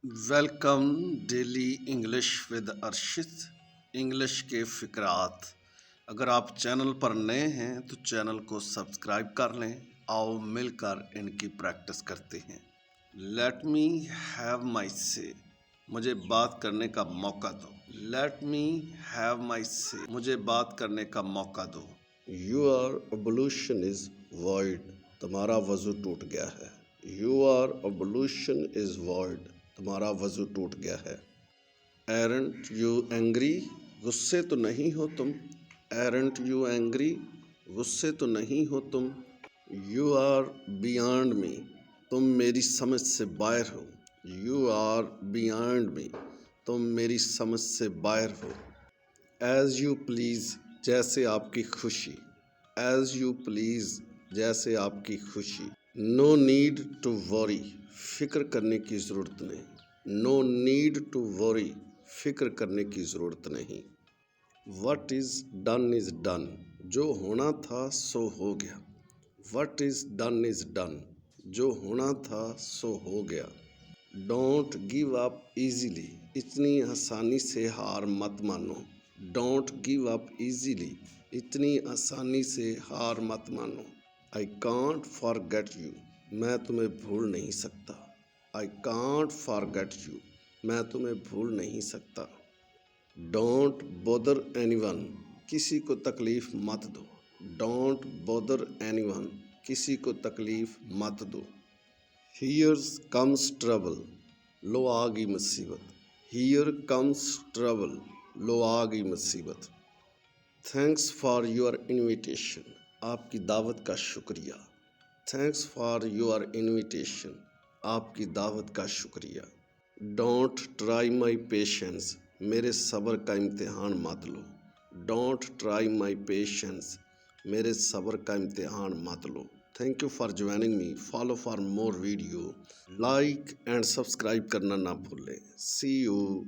Welcome daily English with Arshad English کے فقرات۔ اگر آپ چینل پر نئے ہیں تو چینل کو سبسکرائب کر لیں، آؤ مل کر ان کی پریکٹس کرتے ہیں۔ لیٹ می ہیو مائی سے، مجھے بات کرنے کا موقع دو۔ لیٹ می ہیو مائی سے، مجھے بات کرنے کا موقع دو۔ یور ابلیوشن از وائڈ، تمہارا وضو ٹوٹ گیا ہے۔ یور ابلیوشن از وائڈ، تمہارا وضو ٹوٹ گیا ہے۔ ایرنٹ یو اینگری، غصے تو نہیں ہو تم۔ ایرنٹ یو اینگری، غصے تو نہیں ہو تم۔ یو آر بیانڈ می، تم میری سمجھ سے باہر ہو۔ یو آر بیانڈ می، تم میری سمجھ سے باہر ہو۔ ایز یو پلیز، جیسے آپ کی خوشی۔ ایز یو پلیز، جیسے آپ کی خوشی۔ نو نیڈ ٹو وری، فکر کرنے کی ضرورت نہیں۔ نو نیڈ ٹو وری، فکر کرنے کی ضرورت نہیں۔ What is done is done, جو ہونا تھا سو ہو گیا۔ What is done is done, جو ہونا تھا سو ہو گیا۔ ڈونٹ گیو اپ ایزیلی، اتنی آسانی سے ہار مت مانو۔ ڈونٹ گیو اپ ایزیلی، اتنی آسانی سے ہار مت مانو۔ آئی کانٹ فارگیٹ یو، میں تمہیں بھول نہیں سکتا۔ آئی کانٹ فارگیٹ یو، میں تمہیں بھول نہیں سکتا۔ ڈونٹ بودر اینی ون، کسی کو تکلیف مت دو۔ ڈونٹ بودر اینی ون، کسی کو تکلیف مت دو۔ ہیئر کمز ٹربل، لو آ گئی مصیبت۔ ہیئر کمز ٹربل، لو آ گئی مصیبت۔ تھینکس فار یور انویٹیشن، آپ کی دعوت کا شکریہ۔ تھینکس فار یور انویٹیشن، آپ کی دعوت کا شکریہ۔ ڈونٹ ٹرائی مائی پیشنس، میرے صبر کا امتحان مت لو۔ ڈونٹ ٹرائی مائی پیشنس، میرے صبر کا امتحان مت لو۔ Thank you for joining me, follow for more video, like and subscribe کرنا نہ بھولیں۔ See you.